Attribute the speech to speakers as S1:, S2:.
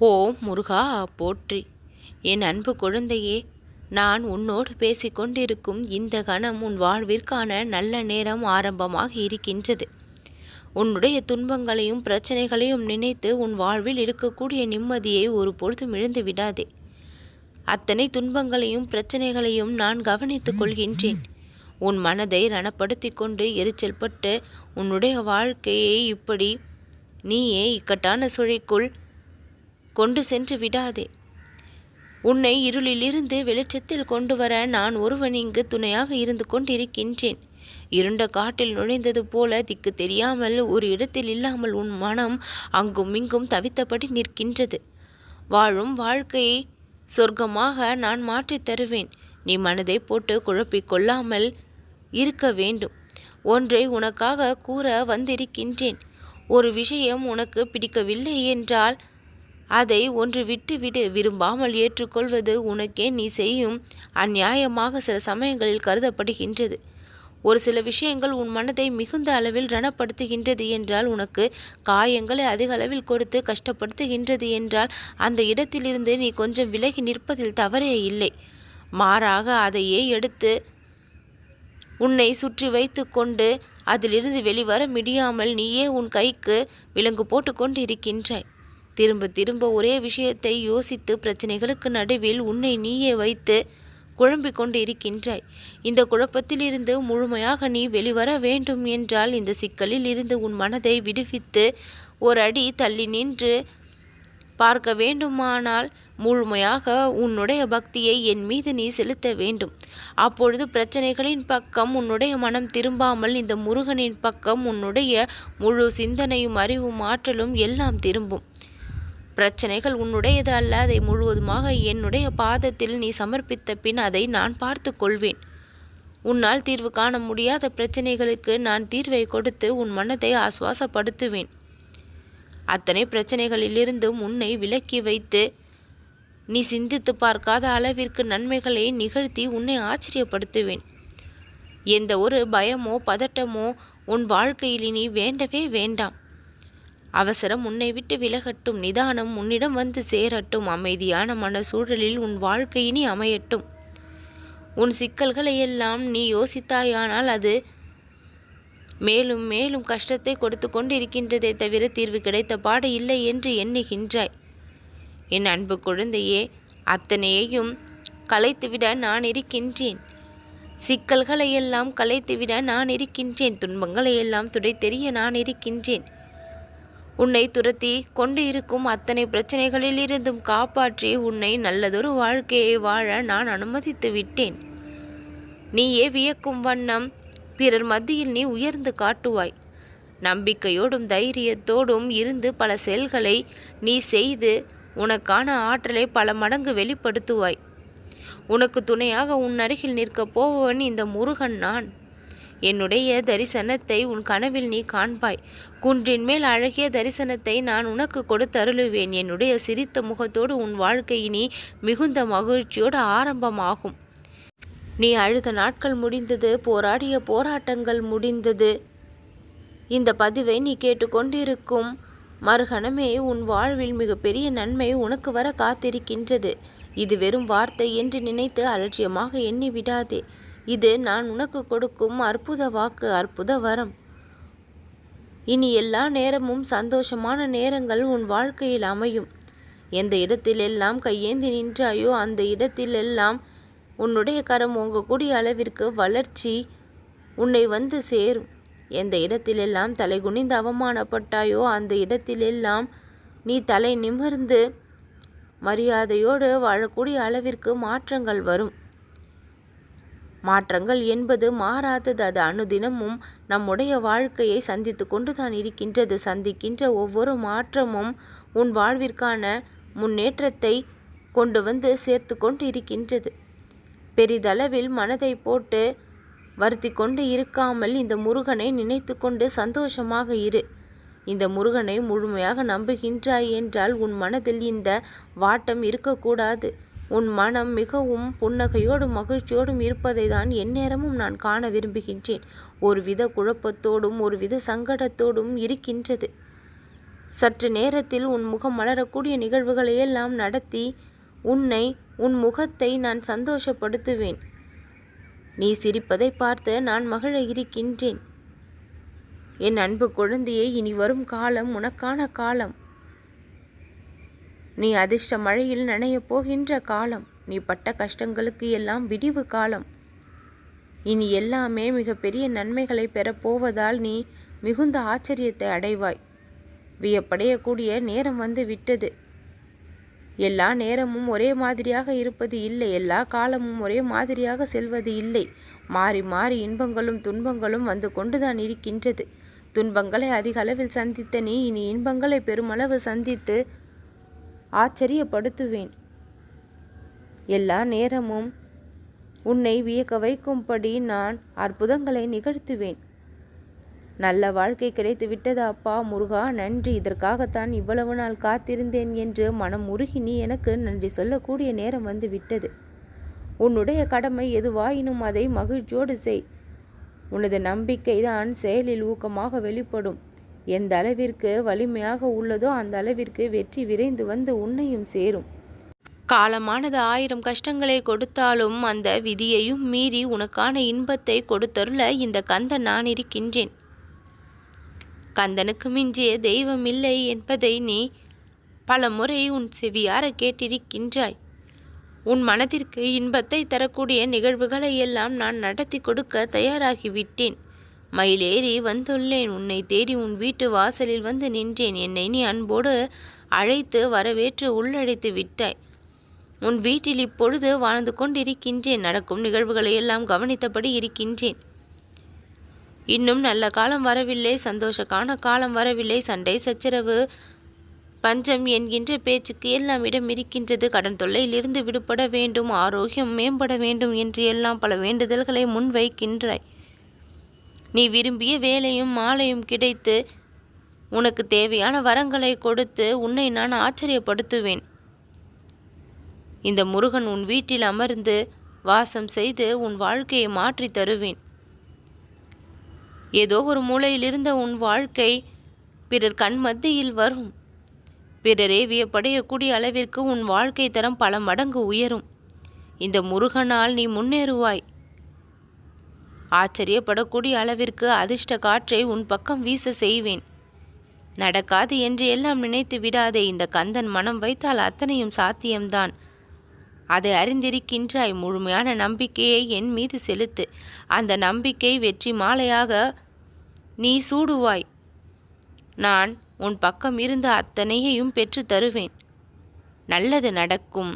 S1: ஓ முருகா போற்றி! என் அன்பு குழந்தையே, நான் உன்னோடு பேசிக்கொண்டிருக்கும் இந்த கணம் உன் வாழ்விற்கான நல்ல நேரம் ஆரம்பமாக இருக்கின்றது. உன்னுடைய துன்பங்களையும் பிரச்சனைகளையும் நினைத்து உன் வாழ்வில் இருக்கக்கூடிய நிம்மதியை ஒரு பொழுதும் இழந்து விடாதே. அத்தனை துன்பங்களையும் பிரச்சனைகளையும் நான் கவனித்துக் கொள்கின்றேன். உன் மனதை ரணப்படுத்தி கொண்டு எரிச்சல் பட்டு உன்னுடைய வாழ்க்கையை இப்படி நீயே இக்கட்டான சுழிக்குள் கொண்டு சென்று விடாதே. உன்னை இருளிலிருந்து வெளிச்சத்தில் கொண்டு வர நான் ஒருவன் இங்கு துணையாக இருந்து கொண்டிருக்கின்றேன். இருண்ட காட்டில் நுழைந்தது போல திக்கு தெரியாமல் ஒரு இடத்தில் இல்லாமல் உன் மனம் அங்கும் இங்கும் தவித்தபடி நிற்கின்றது. வாழும் வாழ்க்கையை சொர்க்கமாக நான் மாற்றித் தருவேன். நீ மனதை போட்டு குழப்பிக் கொள்ளாமல் இருக்க வேண்டும். ஒன்றை உனக்காக கூற வந்திருக்கின்றேன். ஒரு விஷயம் உனக்கு பிடிக்கவில்லை என்றால் அதை ஒன்று விட்டுவிடு. விரும்பாமல் ஏற்றுக்கொள்வது உனக்கே நீ செய்யும் அந்நியாயமாக சில சமயங்களில் கருதப்படுகின்றது. ஒரு சில விஷயங்கள் உன் மனதை மிகுந்த அளவில் ரணப்படுத்துகின்றது என்றால், உனக்கு காயங்களை அதிக அளவில் கொடுத்து கஷ்டப்படுத்துகின்றது என்றால், அந்த இடத்திலிருந்து நீ கொஞ்சம் விலகி நிற்பதில் தவறே இல்லை. மாறாக அதையே எடுத்து உன்னை சுற்றி வைத்து கொண்டு அதிலிருந்து வெளிவர முடியாமல் நீயே உன் கைக்கு விலங்கு போட்டு கொண்டு இருக்கின்றாய். திரும்ப திரும்ப ஒரே விஷயத்தை யோசித்து பிரச்சனைகளுக்கு நடுவில் உன்னை நீயே வைத்து குழம்பிக் கொண்டு இருக்கின்றாய். இந்த குழப்பத்திலிருந்து முழுமையாக நீ வெளிவர வேண்டும் என்றால், இந்த சிக்கலில் இருந்து உன் மனதை விடுவித்து ஒரு அடி தள்ளி நின்று பார்க்க வேண்டுமானால், முழுமையாக உன்னுடைய பக்தியை என் மீது நீ செலுத்த வேண்டும். அப்பொழுது பிரச்சனைகளின் பக்கம் உன்னுடைய மனம் திரும்பாமல் இந்த முருகனின் பக்கம் உன்னுடைய முழு சிந்தனையும் அறிவும் ஆற்றலும் எல்லாம் திரும்பும். பிரச்சனைகள் உன்னுடையது அல்ல. அதை முழுவதுமாக என்னுடைய பாதத்தில் நீ சமர்ப்பித்த பின் அதை நான் பார்த்து கொள்வேன். உன்னால் தீர்வு காண முடியாத பிரச்சனைகளுக்கு நான் தீர்வை கொடுத்து உன் மனதை ஆசுவாசப்படுத்துவேன். அத்தனை பிரச்சனைகளிலிருந்தும் உன்னை விலக்கி வைத்து நீ சிந்தித்து பார்க்காத அளவிற்கு நன்மைகளை நிகழ்த்தி உன்னை ஆச்சரியப்படுத்துவேன். எந்த ஒரு பயமோ பதட்டமோ உன் வாழ்க்கையில் இனி வேண்டவே வேண்டாம். அவசரம் உன்னை விட்டு விலகட்டும். நிதானம் உன்னிடம் வந்து சேரட்டும். அமைதியான மன சூழலில் உன் வாழ்க்கை இனி அமையட்டும். உன் சிக்கல்களை எல்லாம் நீ யோசித்தாயானால் அது மேலும் மேலும் கஷ்டத்தை கொடுத்து கொண்டிருக்கின்றதை தவிர தீர்வு கிடைத்த பாடு இல்லை என்று எண்ணுகின்றாய். என் அன்பு குழந்தையே, அத்தனையையும் கலைத்துவிட நான் இருக்கின்றேன். சிக்கல்களை எல்லாம் கலைத்துவிட நான் இருக்கின்றேன். துன்பங்களை எல்லாம் துடைத்தெறிய நான் இருக்கின்றேன். உன்னை துரத்தி கொண்டு இருக்கும் அத்தனை பிரச்சனைகளில் இருந்தும் காப்பாற்றி உன்னை நல்லதொரு வாழ்க்கையை வாழ நான் அனுமதித்து விட்டேன். நீயே வியக்கும் வண்ணம் பிறர் மத்தியில் நீ உயர்ந்து காட்டுவாய். நம்பிக்கையோடும் தைரியத்தோடும் இருந்து பல செயல்களை நீ செய்து உனக்கான ஆற்றலை பல மடங்கு வெளிப்படுத்துவாய். உனக்கு துணையாக உன் அருகில் நிற்கப் போவன் இந்த முருகன் நான். என்னுடைய தரிசனத்தை உன் கனவில் நீ காண்பாய். குன்றின் மேல் அழகிய தரிசனத்தை நான் உனக்கு கொடுத்தருளுவேன். என்னுடைய சிரித்த முகத்தோடு உன் வாழ்க்கை நீ மிகுந்த மகிழ்ச்சியோடு ஆரம்பமாகும். நீ அழுத நாட்கள் முடிந்தது. போராடிய போராட்டங்கள் முடிந்தது. இந்த பதிவை நீ கேட்டுக்கொண்டிருக்கும் மறுகணமே உன் வாழ்வில் மிகப்பெரிய நன்மை உனக்கு வர காத்திருக்கின்றது. இது வெறும் வார்த்தை என்று நினைத்து அலட்சியமாக எண்ணி விடாதே. இது நான் உனக்கு கொடுக்கும் அற்புத வாக்கு, அற்புத வரம். இனி எல்லா நேரமும் சந்தோஷமான நேரங்கள் உன் வாழ்க்கையில் அமையும். எந்த இடத்திலெல்லாம் கையேந்தி நின்றாயோ அந்த இடத்திலெல்லாம் உன்னுடைய கரம் ஓங்கக்கூடிய அளவிற்கு வளர்ச்சி உன்னை வந்து சேரும். எந்த இடத்திலெல்லாம் தலை குனிந்து அவமானப்பட்டாயோ அந்த இடத்திலெல்லாம் நீ தலை நிமிர்ந்து மரியாதையோடு வாழக்கூடிய அளவிற்கு மாற்றங்கள் வரும். மாற்றங்கள் என்பது மாறாதது. அது அனுதினமும் நம்முடைய வாழ்க்கையை சந்தித்து கொண்டு தான் இருக்கின்றது. சந்திக்கின்ற ஒவ்வொரு மாற்றமும் உன் வாழ்விற்கான முன்னேற்றத்தை கொண்டு வந்து சேர்த்து கொண்டு இருக்கின்றது. பெரிதளவில் மனதை போட்டு வருத்தி கொண்டு இருக்காமல் இந்த முருகனை நினைத்து கொண்டு சந்தோஷமாக இரு. இந்த முருகனை முழுமையாக நம்புகின்றாய் என்றால் உன் மனதில் இந்த வாட்டம் இருக்கக்கூடாது. உன் மனம் மிகவும் புன்னகையோடும் மகிழ்ச்சியோடும் இருப்பதை தான் எந்நேரமும் நான் காண விரும்புகின்றேன். ஒருவித குழப்பத்தோடும் ஒருவித சங்கடத்தோடும் இருக்கின்றது. சற்று நேரத்தில் உன் முகம் மலரக்கூடிய நிகழ்வுகளையெல்லாம் நடத்தி உன் முகத்தை நான் சந்தோஷப்படுத்துவேன். நீ சிரிப்பதை பார்த்து நான் மகிழ இருக்கின்றேன். என் அன்பு குழந்தையே, இனி வரும் காலம் உனக்கான காலம். நீ அதிர்ஷ்ட மழையில் நனையப் போகின்ற காலம். நீ பட்ட கஷ்டங்களுக்கு எல்லாம் விடிவு காலம். இனி எல்லாமே மிகப்பெரிய நன்மைகளை பெறப்போவதால் நீ மிகுந்த ஆச்சரியத்தை அடைவாய். வியப்படையக்கூடிய நேரம் வந்து விட்டது. எல்லா நேரமும் ஒரே மாதிரியாக இருப்பது இல்லை. எல்லா காலமும் ஒரே மாதிரியாக செல்வது இல்லை. மாறி மாறி இன்பங்களும் துன்பங்களும் வந்து கொண்டுதான் இருக்கின்றது. துன்பங்களை அதிக அளவில் சந்தித்த நீ இனி இன்பங்களை பெருமளவு சந்தித்து ஆச்சரியப்படுத்துவேன். எல்லா நேரமும் உன்னை வியக்க வைக்கும்படி நான் அற்புதங்களை நிகழ்த்துவேன். நல்ல வாழ்க்கை கிடைத்து விட்டது அப்பா முருகா, நன்றி. இதற்காகத்தான் இவ்வளவு நாள் காத்திருந்தேன் என்று மனம் உருகி நீ எனக்கு நன்றி சொல்லக்கூடிய நேரம் வந்து விட்டது. உன்னுடைய கடமை எதுவாயினும் அதை மகிழ்ச்சியோடு செய். உனது நம்பிக்கைதான் செயலில் ஊக்கமாக வெளிப்படும். எந்த அளவிற்கு வலிமையாக உள்ளதோ அந்த அளவிற்கு வெற்றி விரைந்து வந்து உன்னையும் சேரும். காலமானது 1000 கஷ்டங்களை கொடுத்தாலும் அந்த விதியையும் மீறி உனக்கான இன்பத்தை கொடுத்தருள இந்த கந்தன் நான் இருக்கின்றேன். கந்தனுக்கு மிஞ்சிய தெய்வம் இல்லை என்பதை நீ பல முறை உன் செவியார கேட்டிருக்கின்றாய். உன் மனதிற்கு இன்பத்தை தரக்கூடிய நிகழ்வுகளை எல்லாம் நான் நடத்தி கொடுக்க தயாராகிவிட்டேன். மயிலேறி வந்துள்ளேன். உன்னை தேடி உன் வீட்டு வாசலில் வந்து நின்றேன். என்னை நீ அன்போடு அழைத்து வரவேற்று உள்ளழைத்து விட்டாய். உன் வீட்டில் இப்பொழுது வாழ்ந்து கொண்டிருக்கின்றேன். நடக்கும் நிகழ்வுகளை எல்லாம் கவனித்தபடி இருக்கின்றேன். இன்னும் நல்ல காலம் வரவில்லை, சந்தோஷக்கான காலம் வரவில்லை. சண்டை சச்சரவு பஞ்சம் என்கின்ற பேச்சுக்கு எல்லாம் இடம் இருக்கின்றது. கடன் தொல்லையிலிருந்து விடுபட வேண்டும், ஆரோக்கியம் மேம்பட வேண்டும் என்று எல்லாம் பல வேண்டுதல்களை முன்வைக்கின்றாய். நீ விரும்பிய வேலையும் மாலையும் கிடைத்து உனக்கு தேவையான வரங்களை கொடுத்து உன்னை நான் ஆச்சரியப்படுத்துவேன். இந்த முருகன் உன் வீட்டில் அமர்ந்து வாசம் செய்து உன் வாழ்க்கையை மாற்றி தருவேன். ஏதோ ஒரு மூலையில் இருந்த உன் வாழ்க்கை பிறர் கண் மத்தியில் வரும். பிறரே வியப்படையக்கூடிய அளவிற்கு உன் வாழ்க்கை தரம் பல மடங்கு உயரும். இந்த முருகனால் நீ முன்னேறுவாய். ஆச்சரியப்படக்கூடிய அளவிற்கு அதிர்ஷ்ட காற்றை உன் பக்கம் வீச செய்வேன். நடக்காது என்று எல்லாம் நினைத்து விடாதே. இந்த கந்தன் மனம் வைத்தால் அத்தனையும் சாத்தியம்தான். அதை அறிந்திருக்கின்றாய். முழுமையான நம்பிக்கையை என் மீது செலுத்து. அந்த நம்பிக்கை வெற்றி மாலையாக நீ சூடுவாய். நான் உன் பக்கம் இருந்து அத்தனையையும் பெற்று தருவேன். நல்லது நடக்கும்.